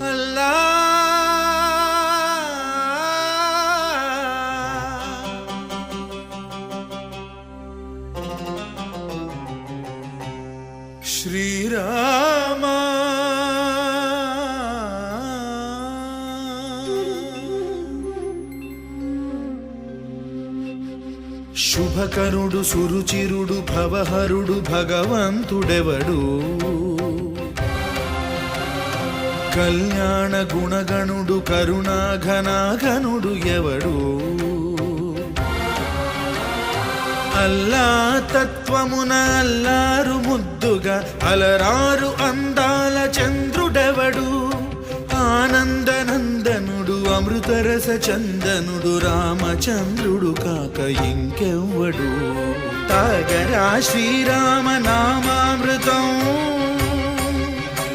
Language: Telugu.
అల్లా శ్రీరామ శుభకరుడు సురుచిరుడు భవహరుడు భగవంతుడెవడు కళ్యాణ గుణగణుడు కరుణాఘనాఘనుడు ఎవడు అల్లా తత్వమున అల్లారు ముద్దుగా అలరారు అందాల చంద్రుడెవడు ఆనందనందనుడు అమృతరస చందనుడు రామచంద్రుడు కాక ఇంకెవ్వడు తాగరా శ్రీరామ నామామృతం